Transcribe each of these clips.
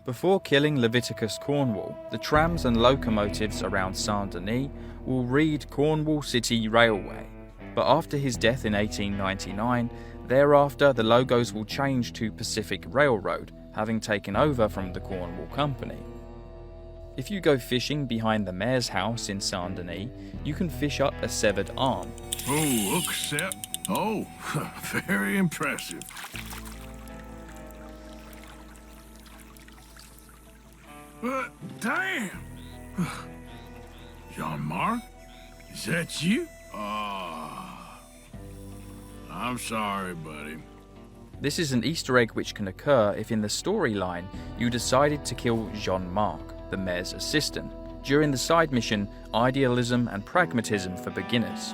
Before killing Leviticus Cornwall, the trams and locomotives around Saint-Denis will read Cornwall City Railway, but after his death in 1899, thereafter the logos will change to Pacific Railroad, having taken over from the Cornwall Company. If you go fishing behind the mayor's house in Saint-Denis, you can fish up a severed arm. Oh, look, Sep. Oh, very impressive. Damn! Jean-Marc? Is that you? Ah, I'm sorry, buddy. This is an Easter egg which can occur if in the storyline you decided to kill Jean-Marc, the mayor's assistant, during the side mission Idealism and Pragmatism for Beginners.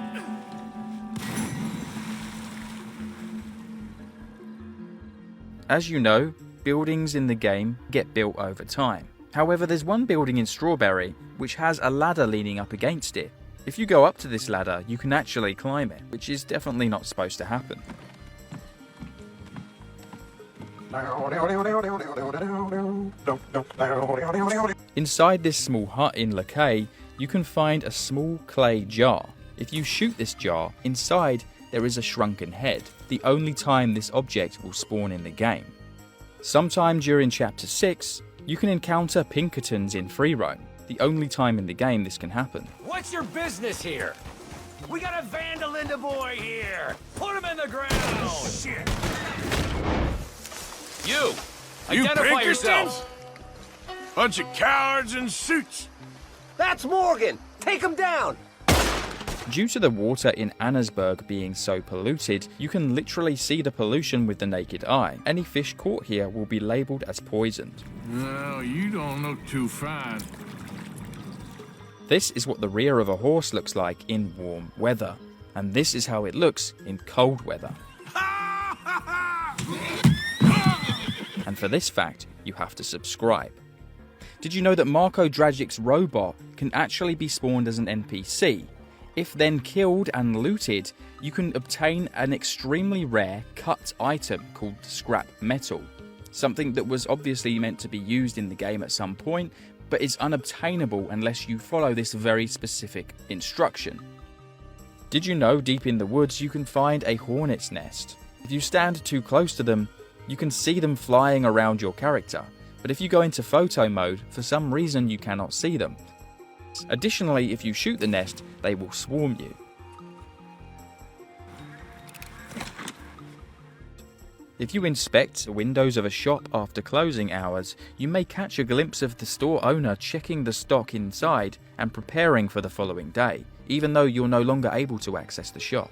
As you know, buildings in the game get built over time. However, there's one building in Strawberry which has a ladder leaning up against it. If you go up to this ladder, you can actually climb it, which is definitely not supposed to happen. Inside this small hut in Lakay, you can find a small clay jar. If you shoot this jar, inside there is a shrunken head, the only time this object will spawn in the game. Sometime during Chapter 6, you can encounter Pinkertons in free roam, the only time in the game this can happen. What's your business here? We got a Vandalinda boy here! Put him in the ground! Shit! You! Identify yourself! Bunch of cowards in suits! That's Morgan! Take him down! Due to the water in Annesburg being so polluted, you can literally see the pollution with the naked eye. Any fish caught here will be labelled as poisoned. Well, you don't look too fine. This is what the rear of a horse looks like in warm weather, and this is how it looks in cold weather. And for this fact, you have to subscribe. Did you know that Marko Dragic's robot can actually be spawned as an NPC? If then killed and looted, you can obtain an extremely rare cut item called scrap metal. Something that was obviously meant to be used in the game at some point, but is unobtainable unless you follow this very specific instruction. Did you know deep in the woods you can find a hornet's nest? If you stand too close to them, you can see them flying around your character, but if you go into photo mode, for some reason you cannot see them. Additionally, if you shoot the nest, they will swarm you. If you inspect the windows of a shop after closing hours, you may catch a glimpse of the store owner checking the stock inside and preparing for the following day, even though you're no longer able to access the shop.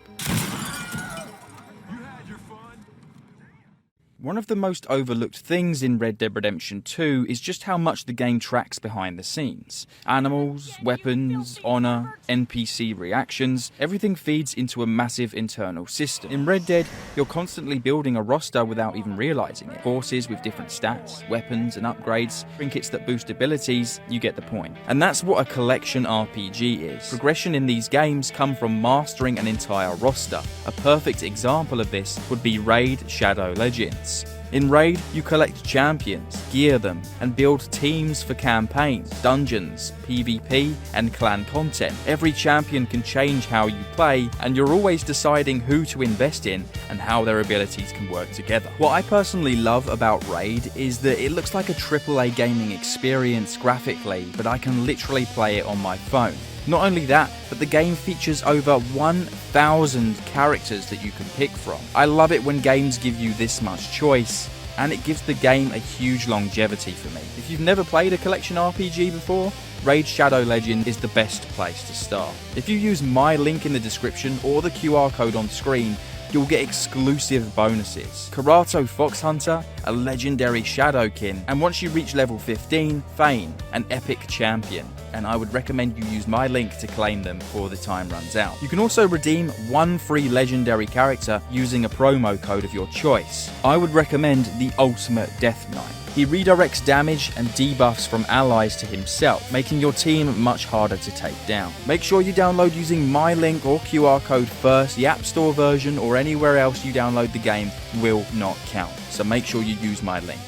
One of the most overlooked things in Red Dead Redemption 2 is just how much the game tracks behind the scenes. Animals, weapons, honor, NPC reactions, everything feeds into a massive internal system. In Red Dead, you're constantly building a roster without even realizing it. Horses with different stats, weapons and upgrades, trinkets that boost abilities, you get the point. And that's what a collection RPG is. Progression in these games come from mastering an entire roster. A perfect example of this would be Raid Shadow Legends. In Raid, you collect champions, gear them, and build teams for campaigns, dungeons, PvP, and clan content. Every champion can change how you play, and you're always deciding who to invest in and how their abilities can work together. What I personally love about Raid is that it looks like a AAA gaming experience graphically, but I can literally play it on my phone. Not only that, but the game features over 1,000 characters that you can pick from. I love it when games give you this much choice, and it gives the game a huge longevity for me. If you've never played a collection RPG before, Raid Shadow Legend is the best place to start. If you use my link in the description or the QR code on screen, you'll get exclusive bonuses. Karato Foxhunter, a legendary Shadowkin, and once you reach level 15, Fayne, an epic champion. And I would recommend you use my link to claim them before the time runs out. You can also redeem one free legendary character using a promo code of your choice. I would recommend the Ultimate Death Knight. He redirects damage and debuffs from allies to himself, making your team much harder to take down. Make sure you download using my link or QR code first. The App Store version or anywhere else you download the game will not count, so make sure you use my link.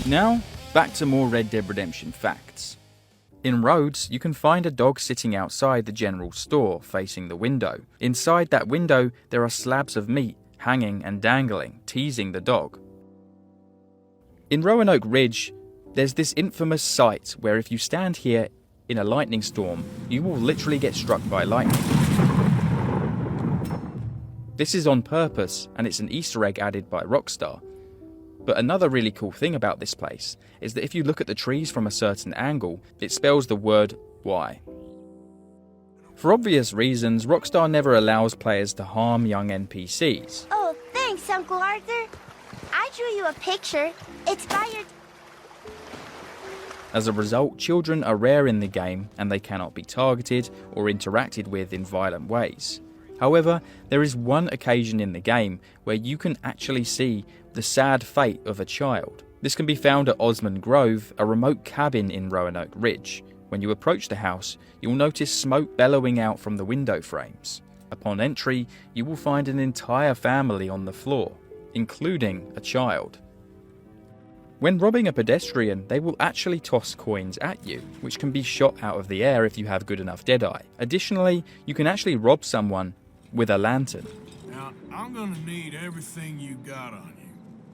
Now, Back to more Red Dead Redemption facts. In Rhodes, you can find a dog sitting outside the general store, facing the window. Inside that window, there are slabs of meat hanging and dangling, teasing the dog. In Roanoke Ridge, there's this infamous site where if you stand here in a lightning storm, you will literally get struck by lightning. This is on purpose, and it's an Easter egg added by Rockstar. But another really cool thing about this place is that if you look at the trees from a certain angle, it spells the word Y. For obvious reasons, Rockstar never allows players to harm young NPCs. Oh, thanks, Uncle Arthur. I drew you a picture. It's by your... As a result, children are rare in the game and they cannot be targeted or interacted with in violent ways. However, there is one occasion in the game where you can actually see the sad fate of a child. This can be found at Osmond Grove, a remote cabin in Roanoke Ridge. When you approach the house, you'll notice smoke bellowing out from the window frames. Upon entry, you will find an entire family on the floor, including a child. When robbing a pedestrian, they will actually toss coins at you, which can be shot out of the air if you have good enough Deadeye. Additionally, you can actually rob someone with a lantern. Now, I'm gonna need everything you got on you.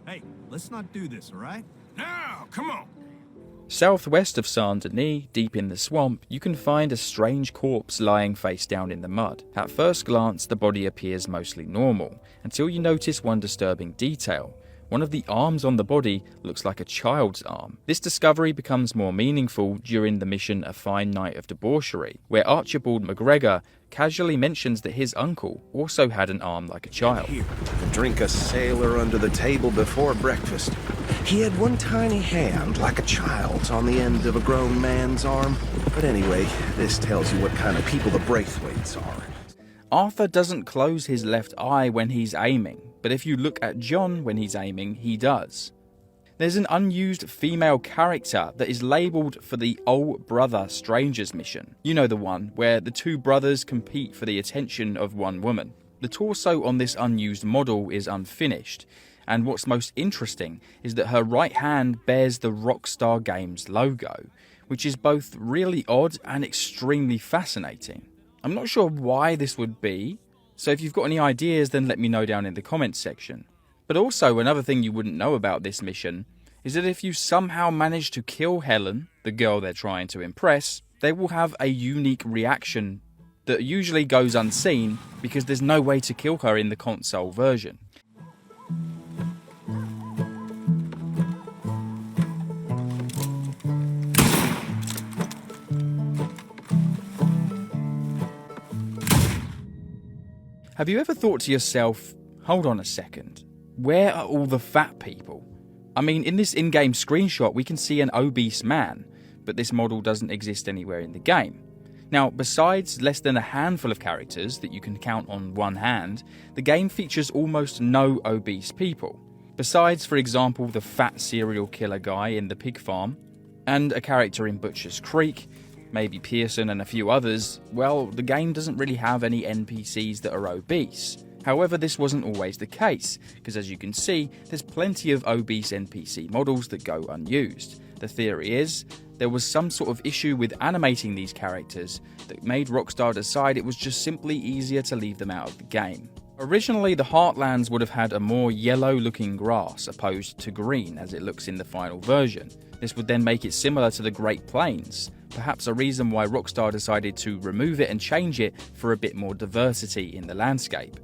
Hey, let's not do this, all right? Now, come on. Southwest of Saint-Denis, deep in the swamp, you can find a strange corpse lying face down in the mud. At first glance, the body appears mostly normal, until you notice one disturbing detail. One of the arms on the body looks like a child's arm. This discovery becomes more meaningful during the mission A Fine Night of Debauchery, where Archibald McGregor casually mentions that his uncle also had an arm like a child. Here, drink a sailor under the table before breakfast. He had one tiny hand, like a child's, on the end of a grown man's arm. But anyway, this tells you what kind of people the Braithwaites are. Arthur doesn't close his left eye when he's aiming, but if you look at John when he's aiming, he does. There's an unused female character that is labelled for the Oh Brother Strangers mission. You know the one, where the two brothers compete for the attention of one woman. The torso on this unused model is unfinished, and what's most interesting is that her right hand bears the Rockstar Games logo, which is both really odd and extremely fascinating. I'm not sure why this would be, so if you've got any ideas then let me know down in the comments section. But also another thing you wouldn't know about this mission is that if you somehow manage to kill Helen, the girl they're trying to impress, they will have a unique reaction that usually goes unseen because there's no way to kill her in the console version. Have you ever thought to yourself, hold on a second, where are all the fat people? I mean, in this in-game screenshot we can see an obese man, but this model doesn't exist anywhere in the game. Now, besides less than a handful of characters that you can count on one hand, the game features almost no obese people. Besides, for example, the fat serial killer guy in the pig farm, and a character in Butcher's Creek, maybe Pearson and a few others, well, the game doesn't really have any NPCs that are obese. However, this wasn't always the case, because as you can see, there's plenty of obese NPC models that go unused. The theory is, there was some sort of issue with animating these characters that made Rockstar decide it was just simply easier to leave them out of the game. Originally, the Heartlands would have had a more yellow-looking grass opposed to green as it looks in the final version. This would then make it similar to the Great Plains, perhaps a reason why Rockstar decided to remove it and change it for a bit more diversity in the landscape.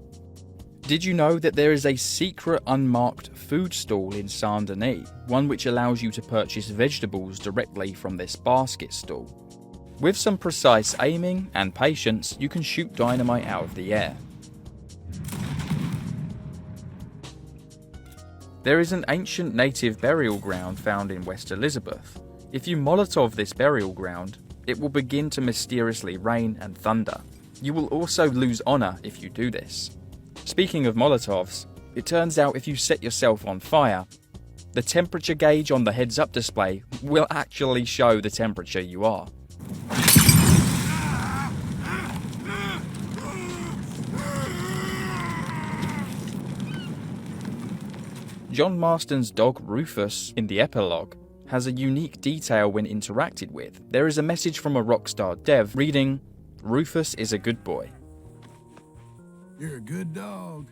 Did you know that there is a secret unmarked food stall in Saint-Denis, one which allows you to purchase vegetables directly from this basket stall? With some precise aiming and patience, you can shoot dynamite out of the air. There is an ancient native burial ground found in West Elizabeth. If you Molotov this burial ground, it will begin to mysteriously rain and thunder. You will also lose honor if you do this. Speaking of Molotovs, it turns out if you set yourself on fire, the temperature gauge on the heads-up display will actually show the temperature you are. John Marston's dog Rufus, in the epilogue, has a unique detail when interacted with. There is a message from a Rockstar dev reading, "Rufus is a good boy." You're a good dog.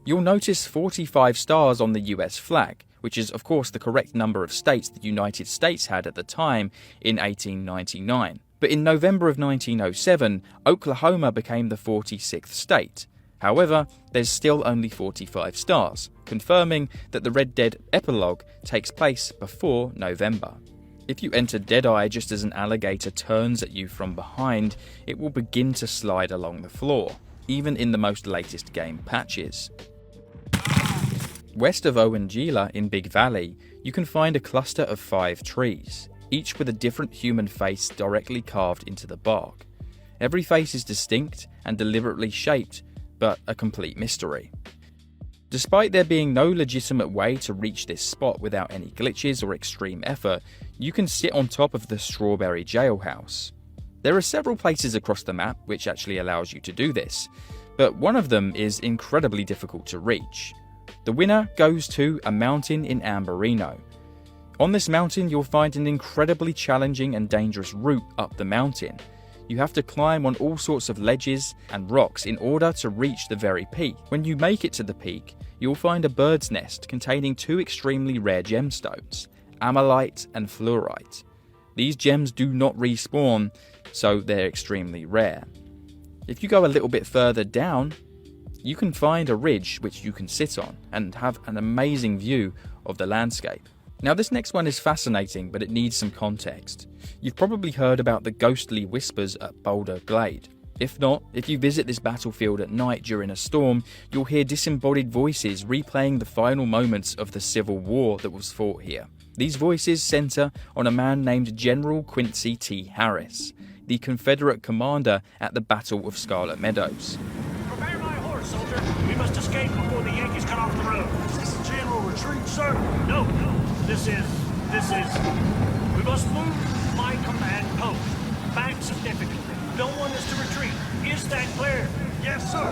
You'll notice 45 stars on the US flag, which is of course the correct number of states the United States had at the time in 1899. But in November of 1907, Oklahoma became the 46th state. However, there's still only 45 stars, confirming that the Red Dead epilogue takes place before November. If you enter Deadeye just as an alligator turns at you from behind, it will begin to slide along the floor, even in the most latest game patches. West of Owangila in Big Valley, you can find a cluster of 5 trees, each with a different human face directly carved into the bark. Every face is distinct and deliberately shaped, but a complete mystery. Despite there being no legitimate way to reach this spot without any glitches or extreme effort, you can sit on top of the Strawberry Jailhouse. There are several places across the map which actually allows you to do this, but one of them is incredibly difficult to reach. The winner goes to a mountain in Amberino. On this mountain you'll find an incredibly challenging and dangerous route up the mountain. You have to climb on all sorts of ledges and rocks in order to reach the very peak. When you make it to the peak, you'll find a bird's nest containing 2 extremely rare gemstones, amalite and fluorite. These gems do not respawn, so they're extremely rare. If you go a little bit further down, you can find a ridge which you can sit on and have an amazing view of the landscape. Now this next one is fascinating, but it needs some context. You've probably heard about the ghostly whispers at Bolger Glade. If not, if you visit this battlefield at night during a storm, you'll hear disembodied voices replaying the final moments of the Civil War that was fought here. These voices center on a man named General Quincy T. Harris, the Confederate commander at the Battle of Scarlet Meadows. Prepare my horse, soldier. We must escape before the Yankees cut off the road. Is this a general retreat, sir? No. This is... We must move my command post back significantly. No one is to retreat. Is that clear? Yes, sir.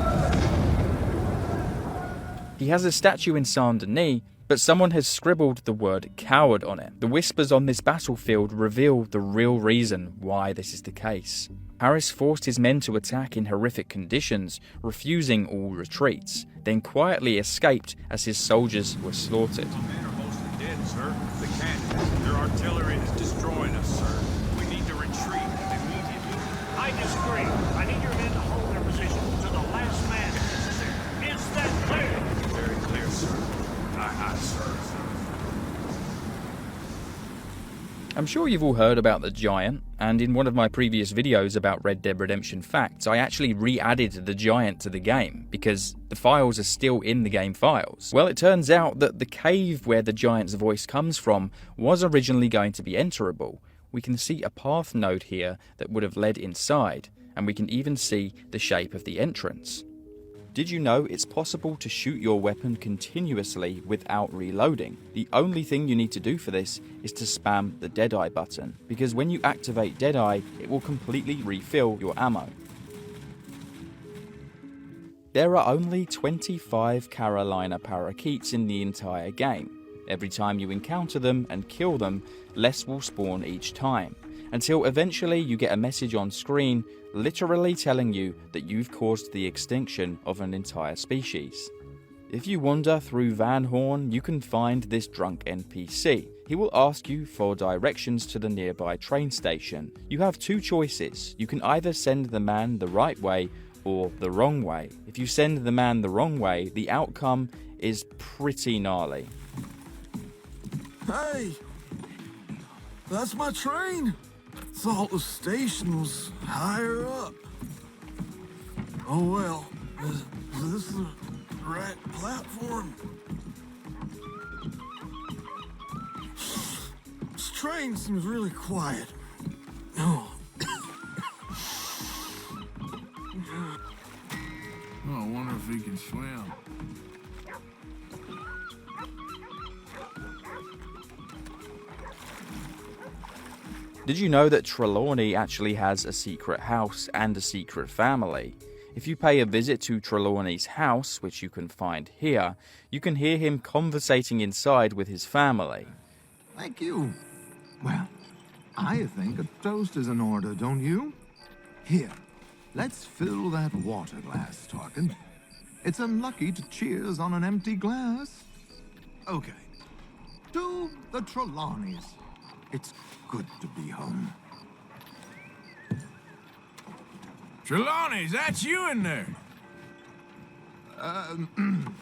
He has a statue in Saint Denis, but someone has scribbled the word coward on it. The whispers on this battlefield reveal the real reason why this is the case. Harris forced his men to attack in horrific conditions, refusing all retreats, then quietly escaped as his soldiers were slaughtered. Our men are mostly dead, sir. The cannons, their artillery is destroying us, sir. We need to retreat immediately. I disagree. I need your men to hold their position to the last man if necessary. Is that clear? Very clear, sir. Aye, sir. I'm sure you've all heard about the Giant, and in one of my previous videos about Red Dead Redemption facts, I actually re-added the Giant to the game, because the files are still in the game files. Well, it turns out that the cave where the Giant's voice comes from was originally going to be enterable. We can see a path node here that would have led inside, and we can even see the shape of the entrance. Did you know it's possible to shoot your weapon continuously without reloading? The only thing you need to do for this is to spam the Deadeye button, because when you activate Deadeye, it will completely refill your ammo. There are only 25 Carolina parakeets in the entire game. Every time you encounter them and kill them, less will spawn each time, until eventually you get a message on screen literally telling you that you've caused the extinction of an entire species. If you wander through Van Horn, you can find this drunk NPC. He will ask you for directions to the nearby train station. You have 2 choices. You can either send the man the right way or the wrong way. If you send the man the wrong way, the outcome is pretty gnarly. Hey! That's my train! Thought the station was higher up. Oh well, is this the right platform? This train seems really quiet. Oh. I wonder if he can swim. Did you know that Trelawny actually has a secret house and a secret family? If you pay a visit to Trelawny's house, which you can find here, you can hear him conversating inside with his family. Thank you. Well, I think a toast is in order, don't you? Here, let's fill that water glass, Tarkin. It's unlucky to cheers on an empty glass. Okay. To the Trelawnys. It's good to be home. Trelawny, is that you in there?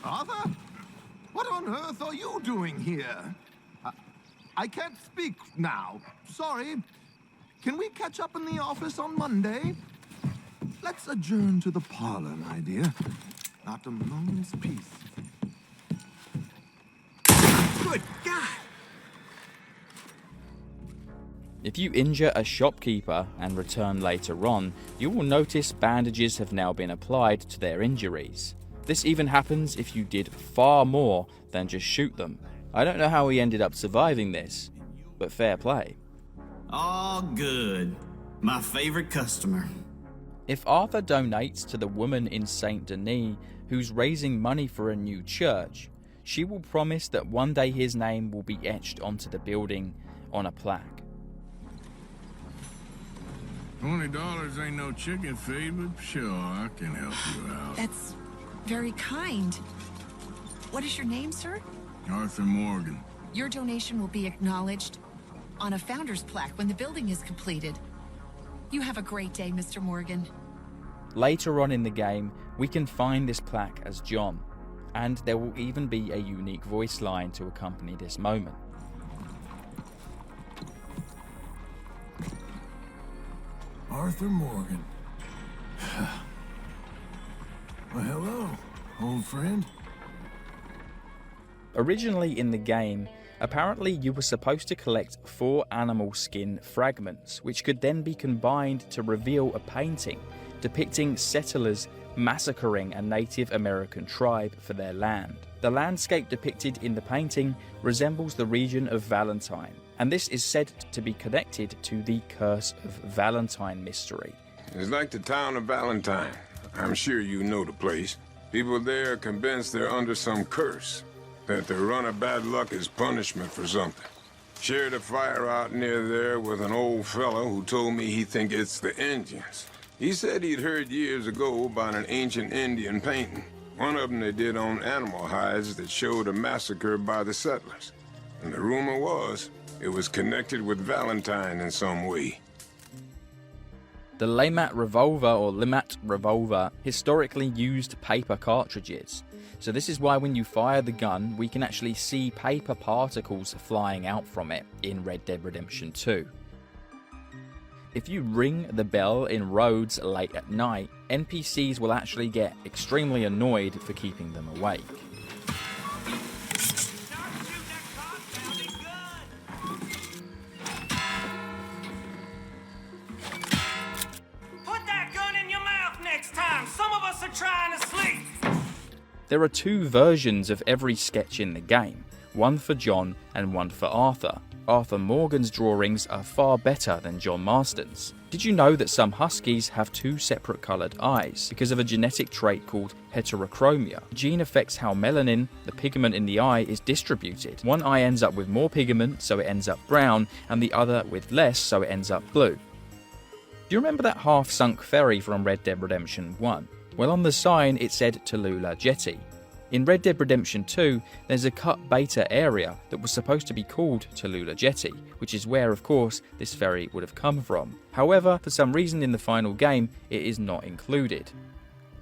Arthur? What on earth are you doing here? I can't speak now. Sorry. Can we catch up in the office on Monday? Let's adjourn to the parlor, my dear. Not a moment's peace. Good God! If you injure a shopkeeper and return later on, you will notice bandages have now been applied to their injuries. This even happens if you did far more than just shoot them. I don't know how he ended up surviving this, but fair play. All good. My favorite customer. If Arthur donates to the woman in Saint Denis who's raising money for a new church, she will promise that one day his name will be etched onto the building on a plaque. $20 ain't no chicken feed, but sure, I can help you out. That's very kind. What is your name, sir? Arthur Morgan. Your donation will be acknowledged on a founder's plaque when the building is completed. You have a great day, Mr. Morgan. Later on in the game, we can find this plaque as John, and there will even be a unique voice line to accompany this moment. Arthur Morgan. Well, hello, old friend. Originally in the game, apparently you were supposed to collect 4 animal skin fragments, which could then be combined to reveal a painting depicting settlers massacring a Native American tribe for their land. The landscape depicted in the painting resembles the region of Valentine, and this is said to be connected to the Curse of Valentine mystery. It's like the town of Valentine. I'm sure you know the place. People there are convinced they're under some curse, that their run of bad luck is punishment for something. Shared a fire out near there with an old fellow who told me he think it's the Indians. He said he'd heard years ago about an ancient Indian painting. One of them they did on animal hides that showed a massacre by the settlers. And the rumor was it was connected with Valentine in some way. The Laymat revolver or Limat revolver historically used paper cartridges. So this is why when you fire the gun, we can actually see paper particles flying out from it in Red Dead Redemption 2. If you ring the bell in roads late at night, NPCs will actually get extremely annoyed for keeping them awake. Put that gun in your mouth next time. Some of us are trying to sleep. There are 2 versions of every sketch in the game, one for John and one for Arthur. Arthur Morgan's drawings are far better than John Marston's. Did you know that some huskies have 2 separate coloured eyes because of a genetic trait called heterochromia? The gene affects how melanin, the pigment in the eye, is distributed. One eye ends up with more pigment, so it ends up brown, and the other with less, so it ends up blue. Do you remember that half-sunk ferry from Red Dead Redemption 1? Well, on the sign it said Tula Jetty. In Red Dead Redemption 2, there's a cut beta area that was supposed to be called Tula Jetty, which is where, of course, this ferry would have come from. However, for some reason in the final game, it is not included.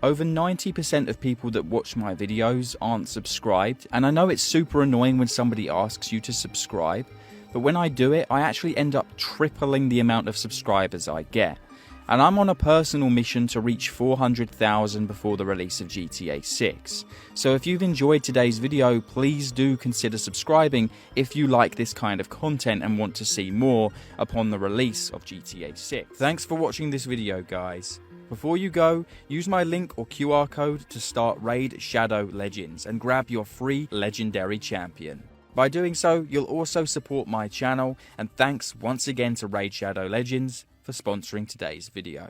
Over 90% of people that watch my videos aren't subscribed, and I know it's super annoying when somebody asks you to subscribe, but when I do it, I actually end up tripling the amount of subscribers I get. And I'm on a personal mission to reach 400,000 before the release of GTA 6. So if you've enjoyed today's video, please do consider subscribing if you like this kind of content and want to see more upon the release of GTA 6. Thanks for watching this video, guys. Before you go, use my link or QR code to start Raid Shadow Legends and grab your free legendary champion. By doing so, you'll also support my channel, and thanks once again to Raid Shadow Legends for sponsoring today's video.